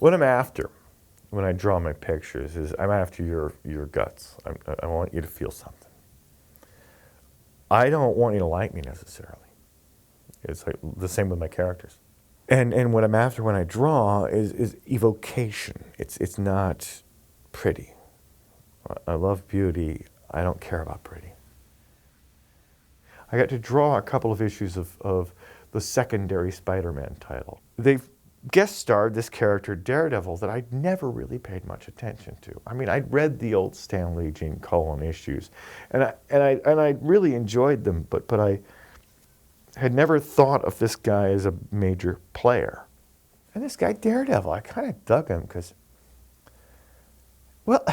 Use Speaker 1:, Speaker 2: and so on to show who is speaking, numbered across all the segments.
Speaker 1: What I'm after when I draw my pictures is I'm after your guts. I want you to feel something. I don't want you to like me necessarily. It's like the same with my characters. And what I'm after when I draw is evocation. It's not pretty. I love beauty. I don't care about pretty. I got to draw a couple of issues of the secondary Spider-Man title. They've guest starred this character, DareDevil, that I'd never really paid much attention to. I mean, I'd read the old Stan Lee, Gene Colan issues, and I really enjoyed them, but I had never thought of this guy as a major player. And this guy, DareDevil, I kind of dug him because, well,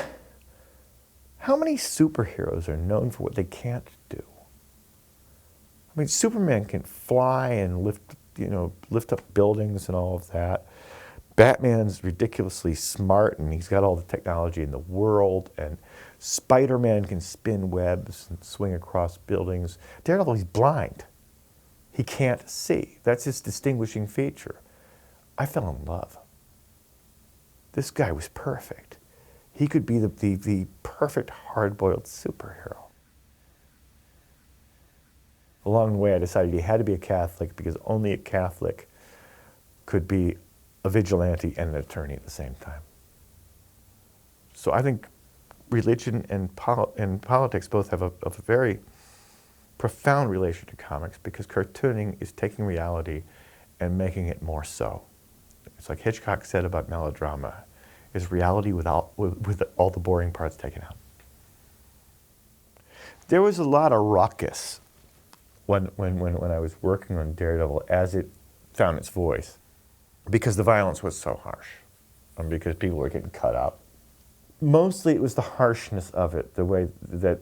Speaker 1: how many superheroes are known for what they can't do? I mean, Superman can fly and lift up buildings and all of that. Batman's ridiculously smart and he's got all the technology in the world. And Spider-Man can spin webs and swing across buildings. Daredevil, he's blind. He can't see. That's his distinguishing feature. I fell in love. This guy was perfect. He could be the perfect hard-boiled superhero. Along the way, I decided he had to be a Catholic because only a Catholic could be a vigilante and an attorney at the same time. So I think religion and politics both have a very profound relation to comics because cartooning is taking reality and making it more so. It's like Hitchcock said about melodrama, is reality with all the boring parts taken out. There was a lot of ruckus when I was working on Daredevil as it found its voice, because the violence was so harsh, and because people were getting cut up. Mostly it was the harshness of it, the way that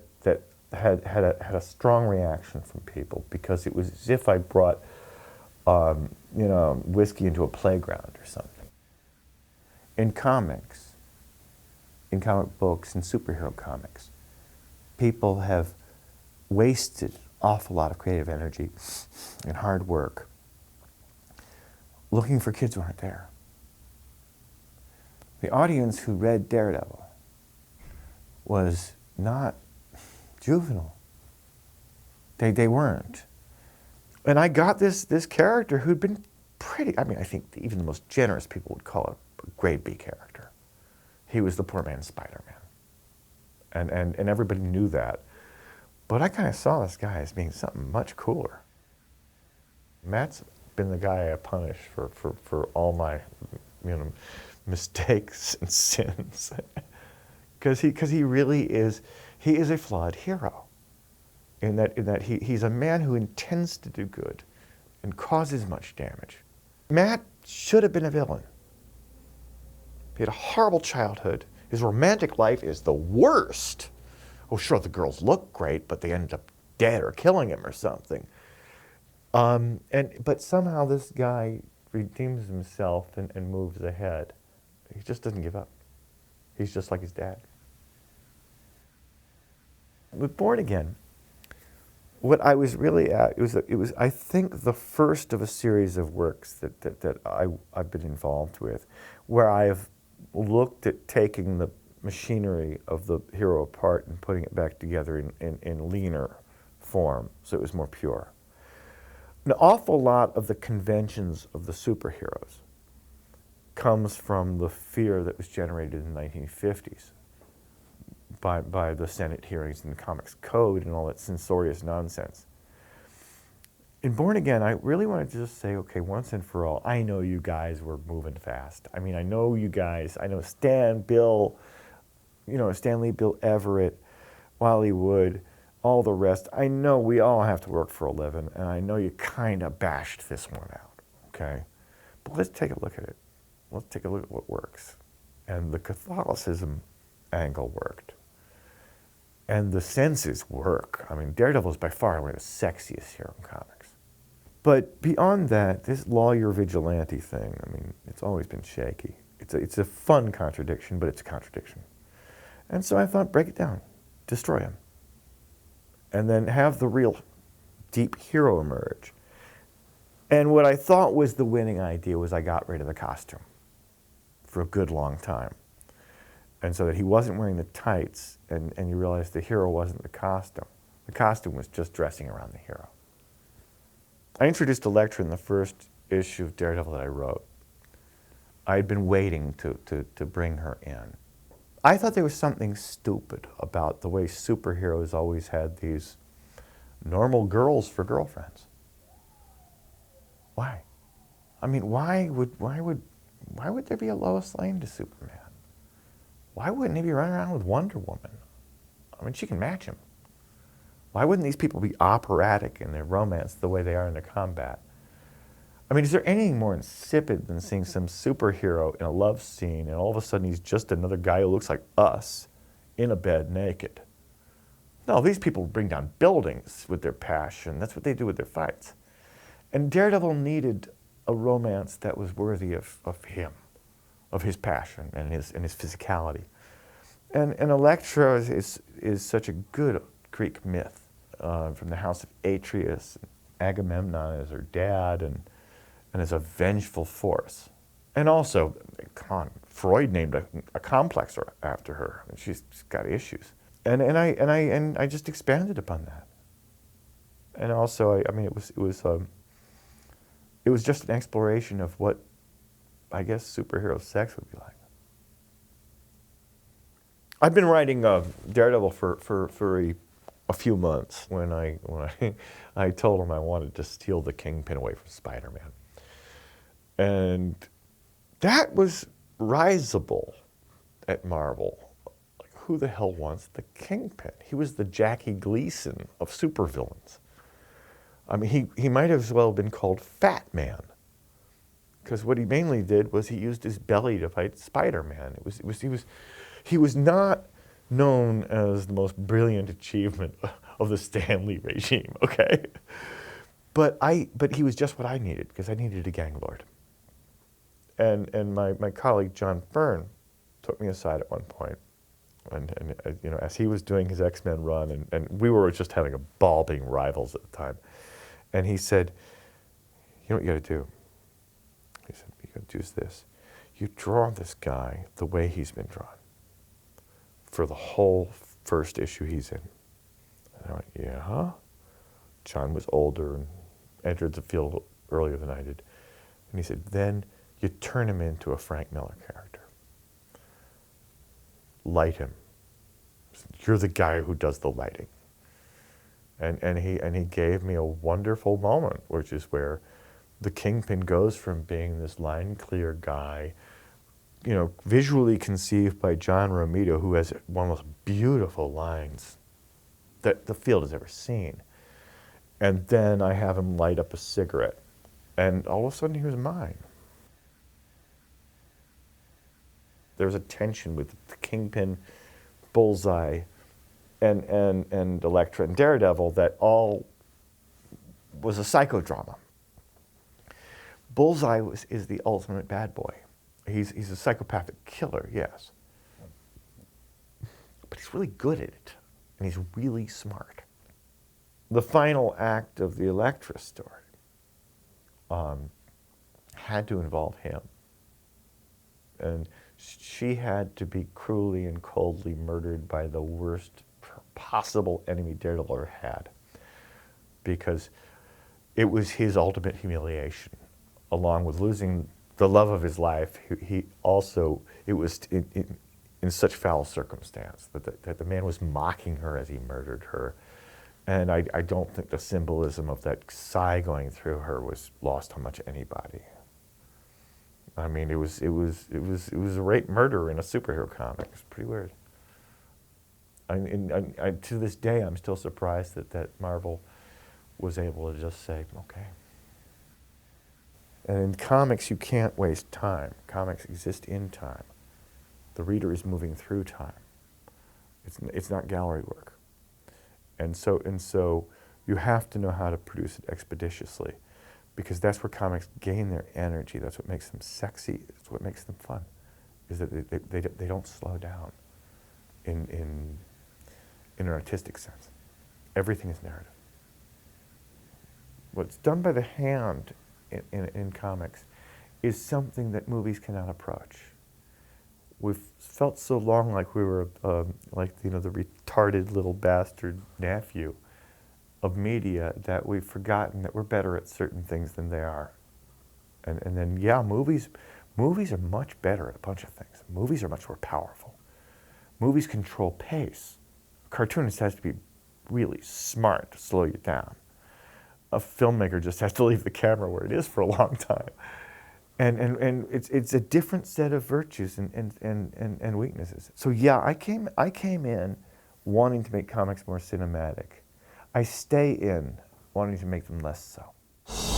Speaker 1: had a strong reaction from people, because it was as if I brought whiskey into a playground or something. In comics, in comic books, in superhero comics, people have wasted an awful lot of creative energy and hard work looking for kids who aren't there. The audience who read Daredevil was not juvenile. They weren't. And I got this character who'd been pretty, I mean, I think even the most generous people would call it a grade B character. He was the poor man's Spider-Man. And everybody knew that. But I kind of saw this guy as being something much cooler. Matt's been the guy I punish for all my mistakes and sins. Because he really is, he is a flawed hero. In that he's a man who intends to do good and causes much damage. Matt should have been a villain. He had a horrible childhood. His romantic life is the worst. Oh, sure, the girls look great, but they end up dead or killing him or something. But somehow this guy redeems himself and moves ahead. He just doesn't give up. He's just like his dad. With Born Again, what I was really at, it was I think the first of a series of works that I've been involved with, where I've looked at taking the machinery of the hero apart and putting it back together in leaner form, so it was more pure. An awful lot of the conventions of the superheroes comes from the fear that was generated in the 1950s by the Senate hearings and the Comics Code and all that censorious nonsense. In Born Again, I really wanted to just say, okay, once and for all, I know you guys were moving fast. I mean, I know you guys, I know Stan, Bill, Stan Lee, Bill Everett, Wally Wood, all the rest. I know we all have to work for a living, and I know you kind of bashed this one out, okay? But let's take a look at it. Let's take a look at what works. And the Catholicism angle worked. And the senses work. I mean, Daredevil is by far one of the sexiest hero in comics. But beyond that, this lawyer vigilante thing, I mean, it's always been shaky. It's a fun contradiction, but it's a contradiction. And so I thought, break it down, destroy him. And then have the real deep hero emerge. And what I thought was the winning idea was I got rid of the costume for a good long time. And so that he wasn't wearing the tights, and you realize the hero wasn't the costume. The costume was just dressing around the hero. I introduced Elektra in the first issue of Daredevil that I wrote. I had been waiting to bring her in. I thought there was something stupid about the way superheroes always had these normal girls for girlfriends. Why? I mean, why would there be a Lois Lane to Superman? Why wouldn't he be running around with Wonder Woman? I mean, she can match him. Why wouldn't these people be operatic in their romance the way they are in their combat? I mean, is there anything more insipid than seeing some superhero in a love scene and all of a sudden he's just another guy who looks like us in a bed naked? No, these people bring down buildings with their passion. That's what they do with their fights. And Daredevil needed a romance that was worthy of him, of his passion and his physicality. And Elektra is such a good Greek myth from the house of Atreus. Agamemnon is her dad and is a vengeful force. And also, Freud named a complex after her. And she's got issues. And I just expanded upon that. And also, I mean, it was just an exploration of what I guess superhero sex would be like. I've been writing Daredevil for a few months when I told him I wanted to steal the Kingpin away from Spider-Man. And that was risible at Marvel. Like, who the hell wants the Kingpin? He was the Jackie Gleason of supervillains. I mean, he might as well have been called Fat Man, because what he mainly did was he used his belly to fight Spider-Man. He was not known as the most brilliant achievement of the Stan Lee regime, okay? But he was just what I needed, because I needed a gang lord. And my colleague John Byrne took me aside at one point, and you know, as he was doing his X-Men run, and we were just having a ball being rivals at the time, and he said, "You know what you got to do?" He said, "You got to do this. You draw this guy the way he's been drawn for the whole first issue he's in." And I went, "Yeah, huh?" John was older and entered the field earlier than I did. And he said, "Then you turn him into a Frank Miller character. Light him. You're the guy who does the lighting." And he gave me a wonderful moment, which is where the Kingpin goes from being this line clear guy, you know, visually conceived by John Romita, who has one of the most beautiful lines that the field has ever seen. And then I have him light up a cigarette, and all of a sudden he was mine. There was a tension with the Kingpin, Bullseye, and Elektra and Daredevil that all was a psychodrama. Bullseye is the ultimate bad boy. He's a psychopathic killer, yes. But he's really good at it, and he's really smart. The final act of the Elektra story had to involve him. And she had to be cruelly and coldly murdered by the worst possible enemy Daredevil ever had, because it was his ultimate humiliation. Along with losing the love of his life, he also, it was in such foul circumstance that the man was mocking her as he murdered her. And I don't think the symbolism of that sigh going through her was lost on much anybody. I mean, it was a rape murder in a superhero comic. It's pretty weird. To this day, I'm still surprised that Marvel was able to just say, okay. And in comics, you can't waste time. Comics exist in time. The reader is moving through time. It's not gallery work. And so you have to know how to produce it expeditiously, because that's where comics gain their energy. That's what makes them sexy. That's what makes them fun, is that they don't slow down in an artistic sense. Everything is narrative. What's done by the hand in comics is something that movies cannot approach. we've felt so long like we were like the retarded little bastard nephew of media that we've forgotten that we're better at certain things than they are. And then yeah, movies are much better at a bunch of things. Movies are much more powerful. Movies control pace. A cartoonist has to be really smart to slow you down. A filmmaker just has to leave the camera where it is for a long time. And it's a different set of virtues and weaknesses. So yeah, I came in wanting to make comics more cinematic. I stay in wanting to make them less so.